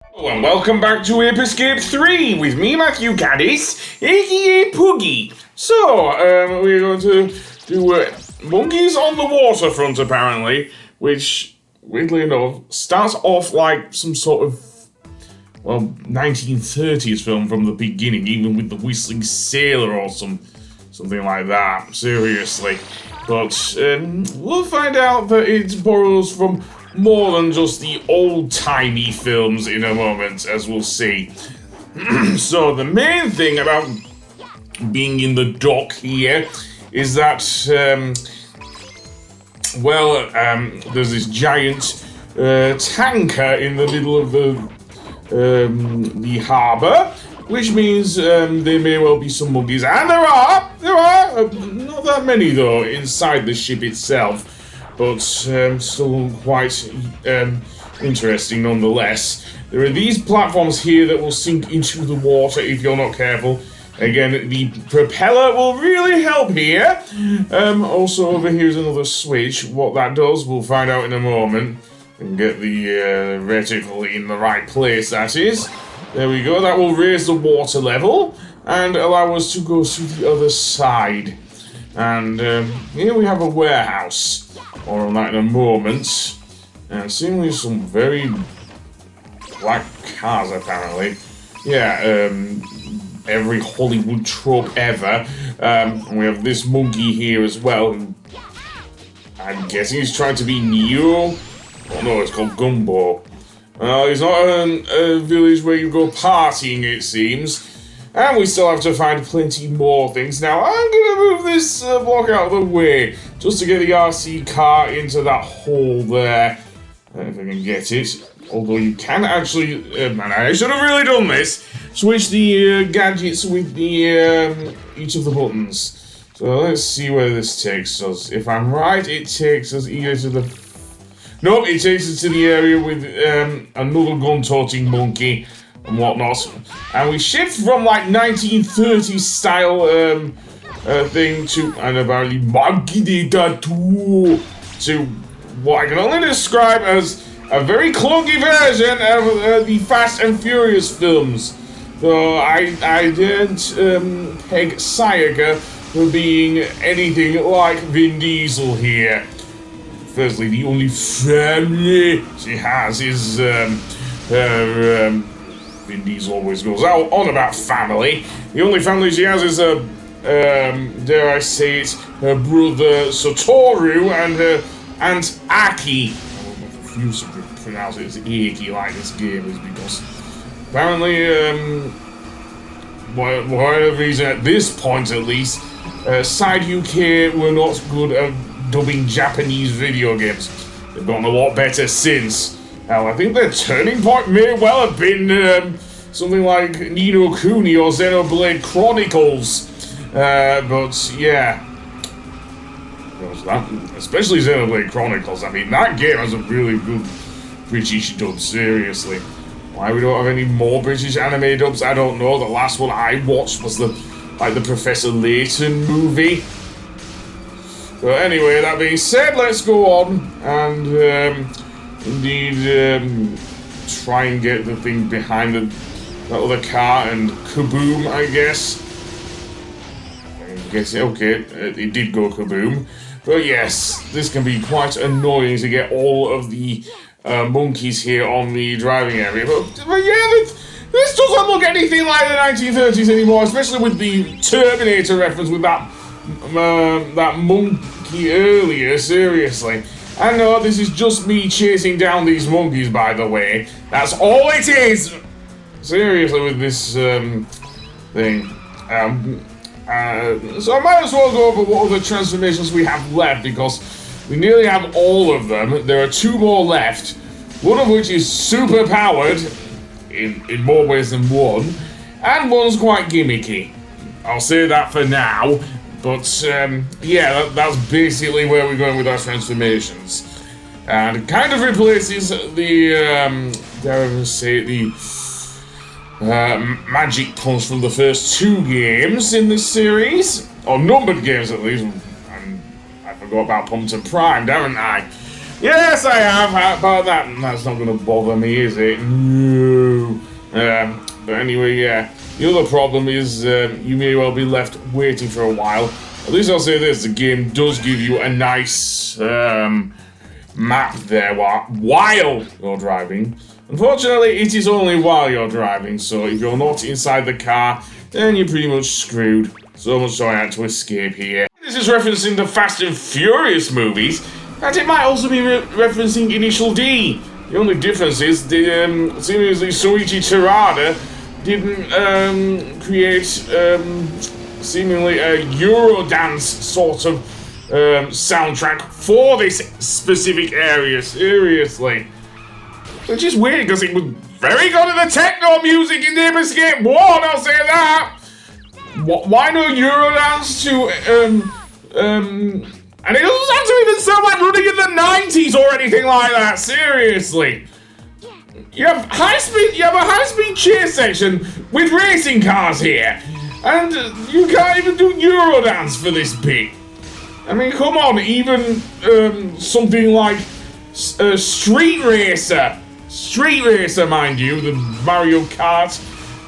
Hello and welcome back to Ape Escape 3 with me, Matthew Caddis, aka Puggy. So, we're going to do Monkeys on the Waterfront, apparently, which, weirdly enough, starts off like some sort of, 1930s film from the beginning, even with the whistling sailor or something like that, seriously. But we'll find out that it borrows from more than just the old-timey films in a moment, as we'll see. So the main thing about being in the dock here is that, there's this giant tanker in the middle of the harbour, which means there may well be some monkeys, and there are not that many though inside the ship itself. But still quite interesting nonetheless. There are these platforms here that will sink into the water if you're not careful. Again, the propeller will really help here. Also over here is another switch. What that does, we'll find out in a moment. And get the reticle in the right place, that is. There we go, that will raise the water level and allow us to go to the other side. And here we have a warehouse. More on that in a moment. And seemingly some very black cars, apparently. Yeah, every Hollywood trope ever. And we have this monkey here as well. Who I'm guessing he's trying to be Neo. Oh no, it's called Gumbo. It's not a village where you go partying, it seems. And we still have to find plenty more things. Now, I'm going to move this block out of the way, just to get the RC car into that hole there. If I can get it. Although you can actually, man, I should have really done this. Switch the gadgets with the each of the buttons. So let's see where this takes us. If I'm right, it takes us either to the... Nope, it takes us to the area with another gun-toting monkey and whatnot, and we shift from like 1930s style thing to, and apparently Monkey-ous, to what I can only describe as a very clunky version of the Fast and Furious films. So I didn't peg Sayaka for being anything like Vin Diesel here. Firstly, the only family she has is her. Vin Diesel always goes out on about family. The only family she has is dare I say it, her brother Satoru and her aunt Aki. I refuse to pronounce it as Aki like this game is because apparently, whatever reason at this point at least, Side UK were not good at dubbing Japanese video games. They've gotten a lot better since. Now, I think their turning point may well have been something like Ni no Kuni or Xenoblade Chronicles. But yeah. Especially Xenoblade Chronicles. I mean, that game has a really good British dub, seriously. Why we don't have any more British anime dubs, I don't know. The last one I watched was the Professor Layton movie. But anyway, that being said, let's go on and indeed try and get the thing behind that other car and kaboom, I guess. I guess, okay, it did go kaboom. But yes, this can be quite annoying to get all of the monkeys here on the driving area. But yeah, this doesn't look anything like the 1930s anymore, especially with the Terminator reference with that monkey earlier, seriously. I know this is just me chasing down these monkeys, by the way. That's all it is! Seriously, with this thing. So I might as well go over what other transformations we have left, because we nearly have all of them. There are two more left, one of which is super powered, in more ways than one, and one's quite gimmicky. I'll say that for now. But, yeah, that's basically where we're going with our transformations. And it kind of replaces the, dare I say, the magic punch from the first two games in this series. Or numbered games, at least. And I forgot about Pumped and Primed, haven't I? Yes, I have, but that's not going to bother me, is it? No. But anyway, yeah. The other problem is you may well be left waiting for a while. At least I'll say this, the game does give you a nice map there while you're driving. Unfortunately, it is only while you're driving, so if you're not inside the car, then you're pretty much screwed. So much so I had to escape here. This is referencing the Fast and Furious movies, and it might also be referencing Initial D. The only difference is seemingly Soichi Terada didn't create seemingly a Eurodance sort of soundtrack for this specific area, seriously. Which is weird, because it was very good at the techno music in Deep Escape 1, I'll say that! Why no Eurodance to, and it doesn't have to even sound like running in the 90s or anything like that, seriously! You have a high-speed chase section with racing cars here, and you can't even do Eurodance for this bit. I mean, come on, even something like Street Racer, mind you, the Mario Kart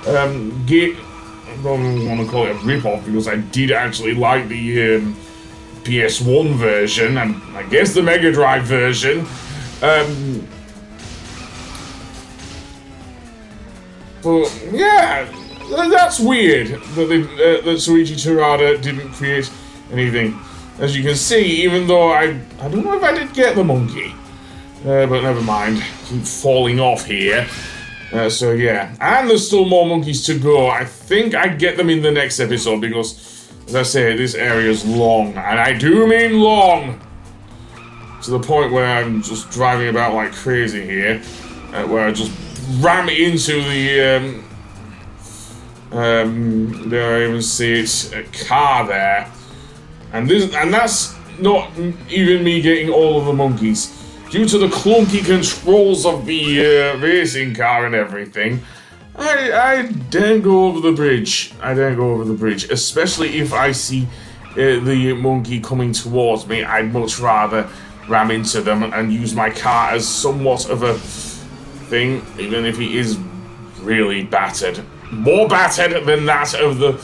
I don't want to call it a rip-off because I did actually like the PS1 version and I guess the Mega Drive version. But yeah, that's weird that Soichi Terada didn't create anything. As you can see, even though I don't know if I did get the monkey, but never mind. Keep falling off here. So yeah, and there's still more monkeys to go. I think I get them in the next episode because, as I say, this area is long, and I do mean long, to the point where I'm just driving about like crazy here, where I just ram into the there I even see it, a car there, and that's not even me getting all of the monkeys. Due to the clunky controls of the racing car and everything, I don't go over the bridge. Especially if I see the monkey coming towards me. I'd much rather ram into them and use my car as somewhat of a thing, even if he is really battered. More battered than that of the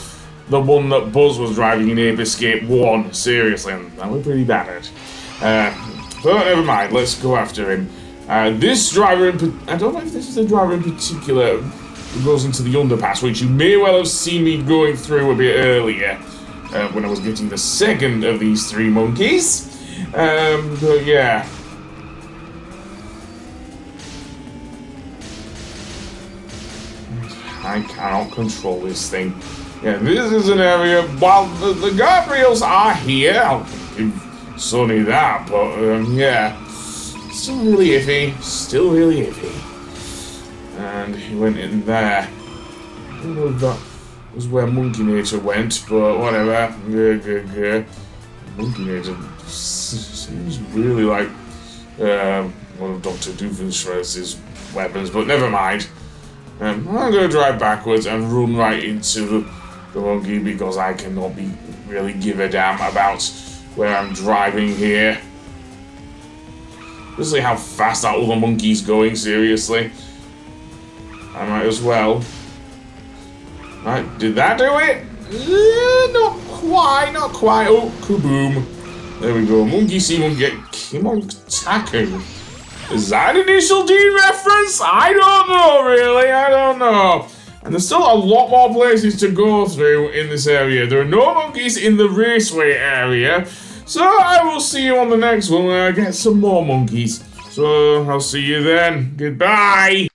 one that Buzz was driving in Ape Escape 1. Seriously, that was pretty battered. But never mind, let's go after him. This driver, I don't know if this is a driver in particular who goes into the underpass, which you may well have seen me going through a bit earlier when I was getting the second of these three monkeys. But yeah. I cannot control this thing. Yeah, this is an area, while the guardrails are here, I'll give Sonny that, but yeah, still really iffy, And he went in there. I don't know if that was where Monkey-nator went, but whatever. Monkey-nator seems really like one of Dr. Doofenshmirtz's weapons, but never mind. I'm gonna drive backwards and run right into the monkey because I cannot really give a damn about where I'm driving here. Just see how fast that other monkey's going, seriously. I might as well. Right, did that do it? Not quite. Oh, kaboom. There we go. Monkey see, monkey get Kimon-taku. Is that an Initial D reference? I don't know, really. I don't know. And there's still a lot more places to go through in this area. There are no monkeys in the raceway area. So I will see you on the next one where I get some more monkeys. So I'll see you then. Goodbye.